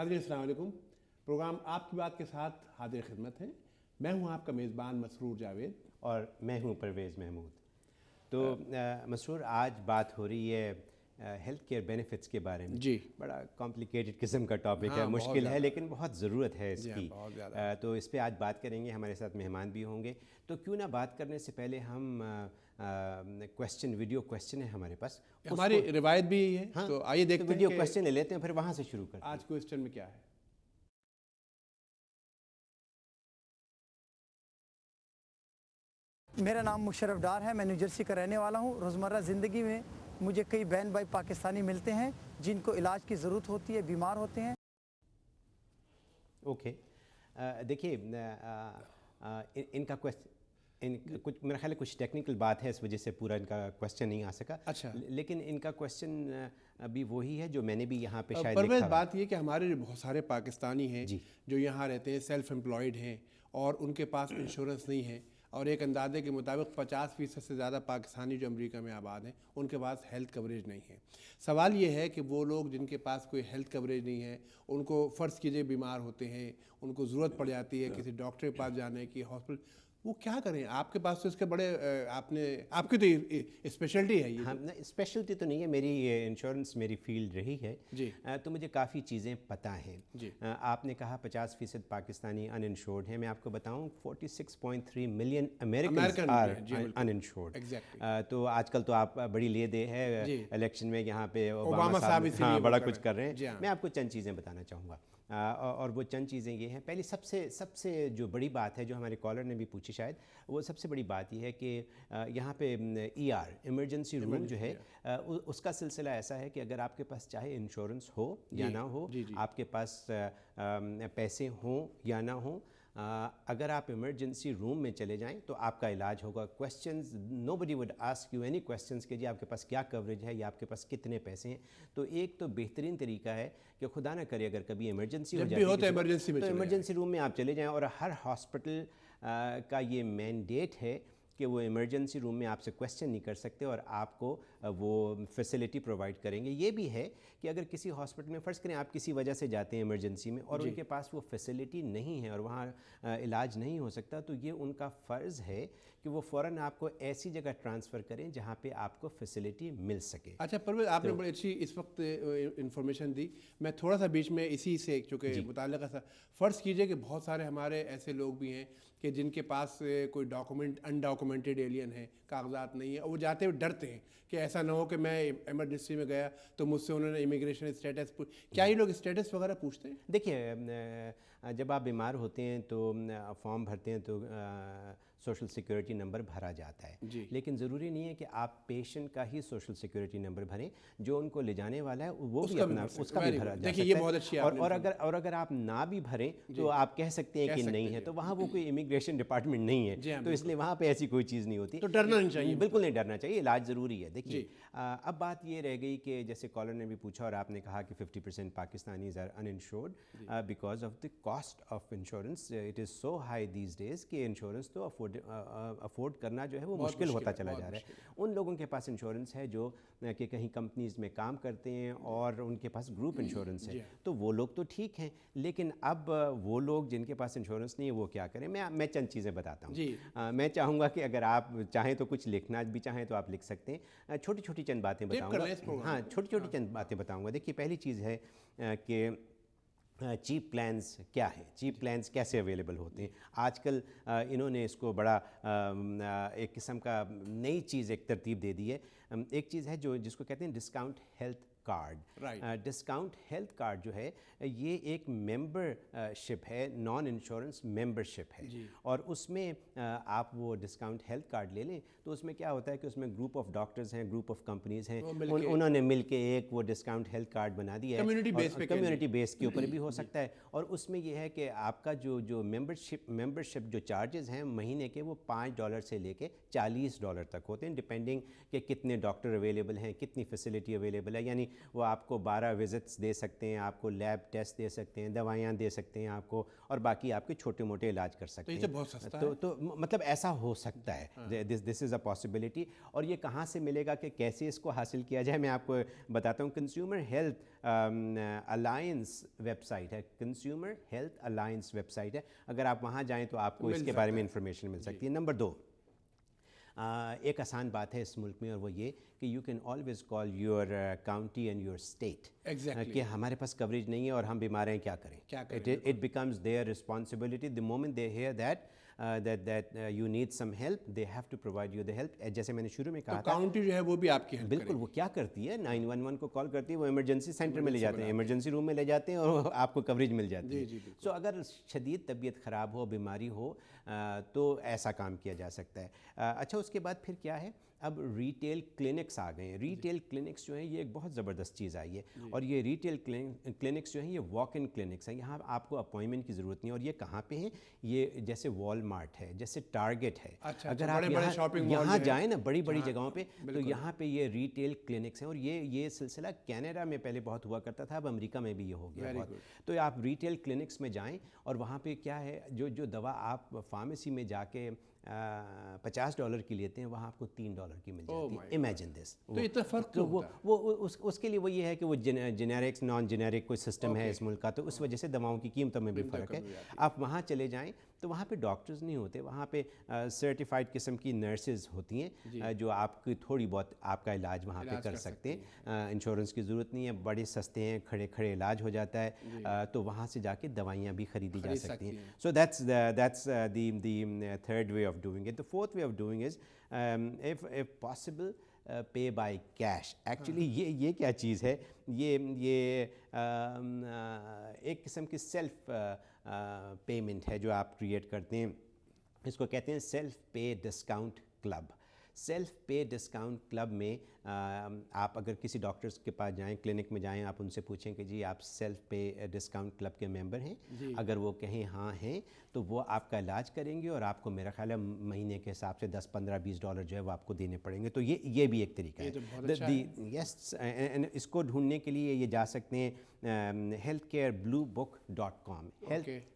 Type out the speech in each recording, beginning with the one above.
नाज़रीन अस्सलाम वालेकुम। प्रोग्राम आपकी बात के साथ हाजिर खिदमत है। मैं हूं आपका मेज़बान मसरूर जावेद और मैं हूं परवेज़ महमूद। तो मसरूर, आज बात हो रही है हेल्थ केयर बेनिफिट्स के बारे में। जी, बड़ा कॉम्प्लिकेटेड किस्म का टॉपिक है, हाँ, बहुत मुश्किल है, ज़्यादा। लेकिन बहुत ज़रूरत है जी हाँ, इसकी। बहुत ज़्यादा। तो इस पे आज बात करेंगे, हमारे साथ मेहमान भी होंगे। तो क्यों ना बात करने से पहले हम वीडियो क्वेश्चन है हमारे पास, हमारी उसको रिवायत भी यही है, हाँ, तो आइए तो देखते हैं वीडियो कि क्वेश्चन ले लेते हैं, फिर वहाँ से शुरू करते हैं। आज क्वेश्चन में क्या है। मेरा नाम मुशर्रफ डार है। मैं न्यू जर्सी का रहने वाला हूँ। रोज़मर्रा ज़िंदगी में मुझे कई बहन भाई पाकिस्तानी मिलते हैं जिनको इलाज की ज़रूरत होती है, बीमार होते हैं। ओके, देखिए, इनका क्वेश्चन कुछ मेरा ख्याल है कुछ टेक्निकल बात है, इस वजह से पूरा इनका क्वेश्चन नहीं आ सका। अच्छा। लेकिन इनका क्वेश्चन अभी वही है जो मैंने भी यहाँ पे शायद परवेज़, लिखा बात ये कि हमारे जो बहुत सारे पाकिस्तानी हैं जी। जो यहाँ रहते हैं, सेल्फ एम्प्लॉयड हैं और उनके पास इंश्योरेंस नहीं है, और एक अंदाजे के मुताबिक 50% से ज़्यादा पाकिस्तानी जो अमेरिका में आबाद हैं उनके पास हेल्थ कवरेज नहीं है। सवाल ये है कि वो लोग जिनके पास कोई हेल्थ कवरेज नहीं है, उनको फ़र्ज़ कीजिए बीमार होते हैं, उनको ज़रूरत पड़ जाती है किसी डॉक्टर के पास जाने की, हॉस्पिटल, वो क्या करें? आपके पास तो इसके बड़े आपकी तो स्पेशलिटी है ये। हाँ, स्पेशलिटी तो नहीं है मेरी, इंश्योरेंस मेरी फील्ड रही है जी। तो मुझे काफ़ी चीज़ें पता हैं। जी। आपने कहा 50% पाकिस्तानी अनइंश्योर्ड हैं। मैं आपको बताऊं 46.3 million American are uninsured. Exactly. तो आजकल तो आप बड़ी ले दे है जी। इलेक्शन में, यहाँ पे ओबामा साहब इसीलिए हाँ वो बड़ा कर कुछ रहे कर रहे हैं। जी हैं। हाँ। मैं आपको चंद चीज़ें बताना चाहूँगा, और वो चंद चीज़ें ये हैं। पहली सबसे जो बड़ी बात है, जो हमारे कॉलर ने भी पूछी शायद, वो सबसे बड़ी बात ये है कि यहाँ पे ER इमरजेंसी रूम जो है, उसका सिलसिला ऐसा है कि अगर आपके पास चाहे इंश्योरेंस हो या ना हो, आपके पास पैसे हों या ना हो, अगर आप इमरजेंसी रूम में चले जाएं तो आपका इलाज होगा। Questions, nobody would ask you any questions कि जी आपके पास क्या कवरेज है या आपके पास कितने पैसे हैं। तो एक तो बेहतरीन तरीका है कि खुदा ना करे अगर कभी इमरजेंसी हो जाती है तो इमरजेंसी रूम में आप चले जाएं। और हर हॉस्पिटल का ये मैंडेट है कि वो इमरजेंसी रूम में आपसे क्वेश्चन नहीं कर सकते और आपको वो फैसिलिटी प्रोवाइड करेंगे। ये भी है कि अगर किसी हॉस्पिटल में, फ़र्ज़ करें आप किसी वजह से जाते हैं इमरजेंसी में और उनके पास वो फैसिलिटी नहीं है और वहाँ इलाज नहीं हो सकता, तो ये उनका फ़र्ज़ है कि वो फ़ौरन आपको ऐसी जगह ट्रांसफ़र करें जहाँ पे आपको फैसिलिटी मिल सके। अच्छा परवेज़, आपने बड़ी अच्छी इस वक्त इंफॉर्मेशन दी। मैं थोड़ा सा बीच में इसी से चूँकि मुताल्लिक़ सा, फ़र्ज़ कीजिए कि बहुत सारे हमारे ऐसे लोग भी हैं कि जिनके पास कोई डॉक्यूमेंट, अनडॉक्यूमेंटेड एलियन है, कागजात नहीं है, और वो जाते हुए डरते हैं कि ऐसा ना हो कि मैं इमरजेंसी में गया तो मुझसे उन्होंने इमिग्रेशन स्टेटस क्या ये लोग स्टेटस वगैरह पूछते हैं? देखिए, जब आप बीमार होते हैं तो फॉर्म भरते हैं तो सोशल सिक्योरिटी नंबर भरा जाता है, लेकिन ज़रूरी नहीं है कि आप पेशेंट का ही सोशल सिक्योरिटी नंबर भरें, जो उनको ले जाने वाला है वो भी अपना उसका भी भरा जा सकता है। ये बहुत अच्छी और अगर आप ना भी भरें तो आप कह सकते हैं कि नहीं है, तो वहाँ वो कोई इमिग्रेशन डिपार्टमेंट नहीं है, तो इसलिए वहाँ पे ऐसी कोई चीज़ नहीं होती। तो डरना नहीं चाहिए, बिल्कुल नहीं डरना चाहिए, इलाज ज़रूरी है। देखिए, अब बात ये रह गई कि जैसे कॉलर ने भी पूछा और आपने कहा कि 50% Pakistanis are uninsured because of the cost of insurance. It is so high these days कि इंश्योरेंस तो अफोर्ड करना जो है वो मुश्किल होता चला जा रहा है। उन लोगों के पास इंश्योरेंस है जो कि कहीं कंपनीज़ में काम करते हैं और उनके पास ग्रुप इंश्योरेंस है, तो वो लोग तो ठीक हैं। लेकिन अब वो लोग जिनके पास इंश्योरेंस नहीं है वो क्या करें? मैं चंद चीज़ें बताता हूँ। मैं चाहूँगा कि अगर आप चाहें तो कुछ लिखना भी चाहें तो आप लिख सकते हैं। छोटी छोटी चंद बातें बताऊँगा। हाँ, छोटी छोटी चंद बातें बताऊँगा। देखिए, पहली चीज़ है कि चीप प्लान्स क्या है, चीप प्लान्स कैसे अवेलेबल होते हैं आजकल। इन्होंने इसको बड़ा एक किस्म का नई चीज़, एक तरतीब दे दी है। एक चीज़ है जो जिसको कहते हैं discount health card. Discount health card जो है ये एक मेंबरशिप है, नॉन इंश्योरेंस मेंबरशिप है, और उसमें आप वो डिस्काउंट हेल्थ कार्ड ले लें तो उसमें क्या होता है कि उसमें ग्रुप ऑफ डॉक्टर्स हैं, ग्रुप ऑफ कंपनीज़ हैं, उन्होंने मिलके एक वो डिस्काउंट हेल्थ कार्ड बना दिया है। कम्युनिटी बेस के ऊपर भी हो सकता है। और उसमें यह है कि आपका जो मेंबरशिप जो चार्जेस हैं महीने के, वो $5 से लेके $40 तक होते हैं, डिपेंडिंग कि कितने डॉक्टर अवेलेबल हैं, कितनी फैसिलिटी अवेलेबल है। यानी وہ آپ کو 12 وزٹس دے سکتے ہیں, آپ کو لیب ٹیسٹ دے سکتے ہیں, دوائیاں دے سکتے ہیں آپ کو, اور باقی آپ کے چھوٹے موٹے علاج کر سکتے ہیں. بہت سستا ہے. تو مطلب ایسا ہو سکتا ہے, دس از اے پاسبلٹی. اور یہ کہاں سے ملے گا کہ کیسے اس کو حاصل کیا جائے, میں آپ کو بتاتا ہوں. Consumer health alliance website ہے, consumer health alliance website ہے, اگر آپ وہاں جائیں تو آپ کو اس کے بارے میں انفارمیشن مل سکتی ہے. نمبر 2, ایک آسان بات ہے اس ملک میں, اور وہ یہ کہ you can always call your county and your state, کہ ہمارے پاس کوریج نہیں ہے اور ہم بیمار ہیں, کیا کریں. It becomes their responsibility the moment they hear that you need some help, they have to provide you the help. جیسے میں نے شروع میں کہا تھا, کاؤنٹی جو ہے وہ بھی آپ کی ہیلپ کرے. بالکل. وہ کیا کرتی ہے, 911 کو کال کرتی ہے, وہ ایمرجنسی سینٹر میں لے جاتے ہیں, ایمرجنسی روم میں لے جاتے ہیں, اور آپ کو کوریج مل جاتی ہے. سو اگر شدید طبیعت خراب ہو, بیماری ہو, تو ایسا کام کیا جا سکتا ہے. اچھا, اس کے بعد پھر کیا ہے, اب ریٹیل کلینکس آ گئے ہیں. ریٹیل کلینکس جو ہیں یہ ایک بہت زبردست چیز آئی ہے, اور یہ ریٹیل کلینکس جو ہیں یہ واک ان کلینکس ہیں. یہاں آپ کو اپوائنٹمنٹ کی ضرورت نہیں, اور یہ کہاں پہ ہیں, یہ جیسے وال مارٹ ہے, جیسے ٹارگیٹ ہے, اگر آپ یہاں جائیں نا بڑی بڑی جگہوں پہ, تو یہاں پہ یہ ریٹیل کلینکس ہیں. اور یہ سلسلہ کینیڈا میں پہلے بہت ہوا کرتا تھا, اب امریکہ میں بھی یہ ہو گیا بہت. تو آپ ریٹیل کلینکس میں جائیں, اور وہاں پہ کیا ہے, جو دوا آپ فارمیسی میں جا کے $50 کی لیتے ہیں, وہاں آپ کو $3 کی مل جاتی ہے. Imagine this. تو اتنا فرق وہ اس کے لیے وہ یہ ہے کہ وہ جنیرکس نان جنیرک کوئی سسٹم ہے اس ملک کا, تو اس وجہ سے دواؤں کی قیمتوں میں بھی فرق ہے. آپ وہاں چلے جائیں تو وہاں پہ ڈاکٹرز نہیں ہوتے, وہاں پہ سرٹیفائڈ قسم کی نرسز ہوتی ہیں, جو آپ کی تھوڑی بہت آپ کا علاج وہاں پہ کر سکتے ہیں. انشورنس کی ضرورت نہیں ہے, بڑے سستے ہیں, کھڑے کھڑے علاج ہو جاتا ہے, تو وہاں سے جا کے دوائیاں بھی خریدی جا سکتی ہیں. سو that's the third way of doing it. The fourth way of doing is if possible pay by cash. Actually یہ کیا چیز ہے, یہ ایک قسم کی سیلف پیمنٹ ہے جو آپ کریٹ کرتے ہیں. اس کو کہتے ہیں سیلف پے ڈسکاؤنٹ کلب. سیلف پے ڈسکاؤنٹ کلب میں آپ اگر کسی ڈاکٹرز کے پاس جائیں, کلینک میں جائیں, آپ ان سے پوچھیں کہ جی آپ سیلف پے ڈسکاؤنٹ کلب کے ممبر ہیں, اگر وہ کہیں ہاں ہیں تو وہ آپ کا علاج کریں گے, اور آپ کو میرا خیال ہے مہینے کے حساب سے $10-15-20 جو ہے وہ آپ کو دینے پڑیں گے. تو یہ بھی ایک طریقہ ہے. یس, اس کو ڈھونڈنے کے لیے یہ جا سکتے ہیں healthcarebluebook.com.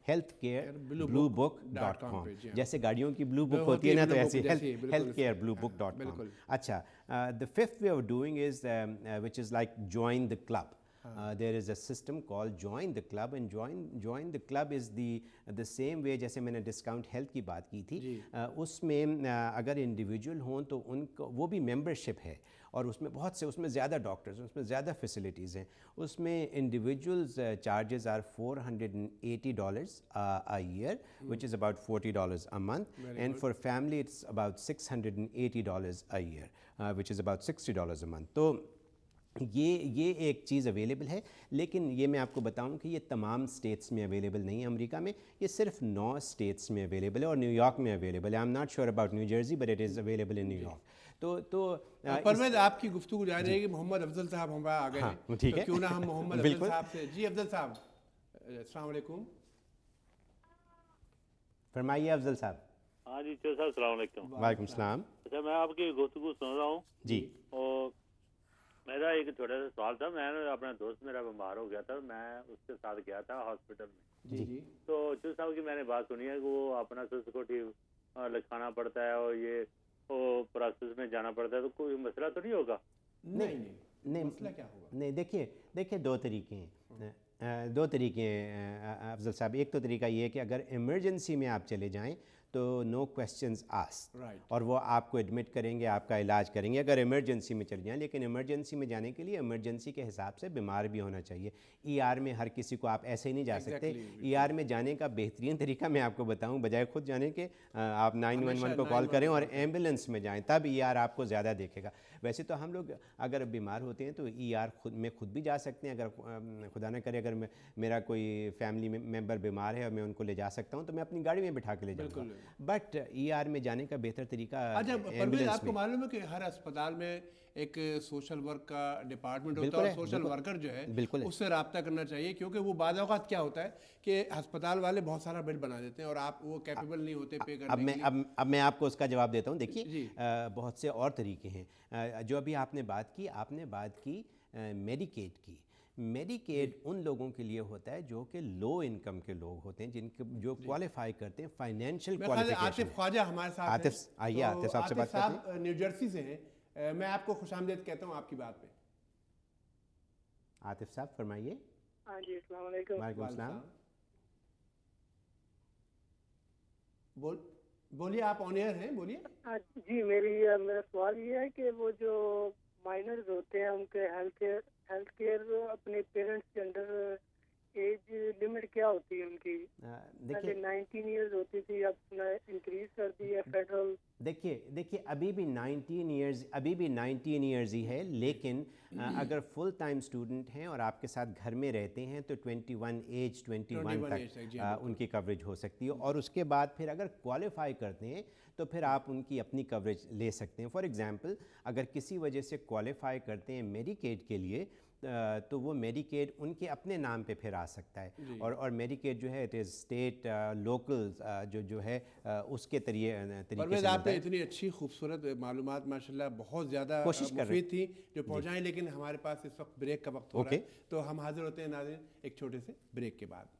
healthcarebluebook.com. جیسے گاڑیوں کی بلو بک ہوتی ہے نا, تو ایسی healthcarebluebook.com. اچھا, the fifth way of doing is which is like join the club. There is a system called join the club, and join the club is the same way جیسے میں نے ڈسکاؤنٹ ہیلتھ کی بات کی تھی. اس میں اگر انڈیویجول ہوں تو ان کو وہ بھی ممبرشپ ہے, اور اس میں بہت سے, اس میں زیادہ ڈاکٹرز ہیں, اس میں زیادہ فیسلٹیز ہیں. اس میں individuals charges are $480 a year, which is about $40 a month. And for family it's about $680 a year, which is about $60 a month. تو یہ ایک چیز اویلیبل ہے, لیکن یہ میں آپ کو بتاؤں کہ یہ تمام اسٹیٹس میں اویلیبل نہیں ہے امریکہ میں, یہ صرف 9 اسٹیٹس میں اویلیبل ہے, اور نیو یارک میں اویلیبل ہے. I am not sure about new Jersey, but it is available in new York. تو پرویز, آپ کی گفتگو جاری رہے گی. محمد افضل صاحب ہمارا آ گئے ہیں, تو کیوں نہ ہم محمد افضل صاحب سے. جی افضل صاحب, السلام علیکم. فرمائیے افضل صاحب. ہاں جی چودھری صاحب السلام علیکم. وعلیکم السلام. اچھا, میں آپ کی گفتگو سن رہا ہوں جی, اور میرا ایک چھوٹا سا سوال تھا. میں اپنا دوست میرا بیمار ہو گیا تھا, میں اس کے ساتھ گیا تھا ہاسپٹل میں. جی تو چودھری صاحب کی میں نے بات سنی ہے کہ وہ اپنا سیکورٹی لکھانا پڑتا ہے, اور یہ وہ پروسیس میں جانا پڑتا ہے, تو کوئی مسئلہ تو نہیں ہوگا؟ نہیں مسئلہ کیا ہوگا؟ نہیں, دیکھیے دو طریقے ہیں, افضل صاحب. ایک تو طریقہ یہ ہے کہ اگر ایمرجنسی میں آپ چلے جائیں تو نو کویسچنز آسک, اور وہ آپ کو ایڈمٹ کریں گے, آپ کا علاج کریں گے اگر ایمرجنسی میں چل جائیں. لیکن ایمرجنسی میں جانے کے لیے ایمرجنسی کے حساب سے بیمار بھی ہونا چاہیے. ای آر میں ہر کسی کو آپ ایسے ہی نہیں جا سکتے. ای آر میں جانے کا بہترین طریقہ میں آپ کو بتاؤں, بجائے خود جانے کے آپ 911 کو کال کریں اور ایمبولینس میں جائیں, تب ای آر آپ کو زیادہ دیکھے گا. ویسے تو ہم لوگ اگر بیمار ہوتے ہیں تو ای آر خود بھی جا سکتے ہیں. اگر خدا نہ کرے اگر میرا کوئی فیملی ممبر بیمار ہے اور میں ان کو لے جا سکتا ہوں تو میں اپنی گاڑی میں بٹھا کے لے جاؤں گا. بٹ ای آر میں جانے کا بہتر طریقہ. اچھا پرویز, آپ کو معلوم ہے کہ ہر اسپتال میں ایک سوشل ورک کا ڈپارٹمنٹ ہوتا ہے, اور سوشل ورکر جو ہے اس سے رابطہ کرنا چاہیے, کیونکہ وہ بعض اوقات کیا ہوتا ہے کہ ہسپتال والے بہت سارا بل بنا دیتے ہیں اور آپ وہ کیپیبل نہیں ہوتے پے کرنے کے لیے. اب میں آپ کو اس کا جواب دیتا ہوں. دیکھیے بہت سے اور طریقے ہیں. جو ابھی آپ نے بات کی मेडिकेड की। मेडिकेड उन लोगों के लिए होता है जो कि लो इनकम के लोग होते हैं, जिनके जो क्वालिफाई करते हैं फाइनेंशियल क्वालिफिकेशन। आतिफ ख्वाजा हमारे साथ आतिफ, हैं। आइए तो आतिफ साहब से बात करते हैं। न्यू जर्सी से हैं। मैं आपको खुशामदीद कहता हूँ आपकी बात पे। आतिफ साहब फरमाइए। हाँ जी, अस्सलाम वालेकुम। वालेकुम सलाम। बोलिए, आप ऑन एयर हैं, बोलिए। जी, मेरा सवाल ये है कि वो जो माइनर्स होते हैं उनके हेल्थ केयर अपने पेरेंट्स के अंडर एज लिमिट क्या होती है उनकी? पहले 19 इयर्स होती थी, अब इंक्रीज कर दी है फेडरल। देखिए अभी भी 19 इयर्स ही है, लेकिन अगर फुल टाइम स्टूडेंट हैं और आपके साथ घर में रहते हैं तो 21 तक उनकी कवरेज हो सकती है। और उसके बाद फिर अगर क्वालिफाई करते हैं तो फिर आप उनकी अपनी कवरेज ले सकते हैं। फॉर एग्जांपल, अगर किसी वजह से क्वालिफाई करते हैं मेडिकेड के लिए, तो वो मेडिकेड उनके अपने नाम पे फिर आ सकता है। और मेडिकेड जो है इट इज़ स्टेट लोकल जो है उसके तरीके से। आपने इतनी अच्छी खूबसूरत मालूमात माशाल्लाह बहुत ज़्यादा मुफीद थी जो पहुँचाएँ, लेकिन हमारे पास इस वक्त ब्रेक का वक्त हो रहा है, तो हम हाजिर होते हैं नाज़रीन एक छोटे से ब्रेक के बाद।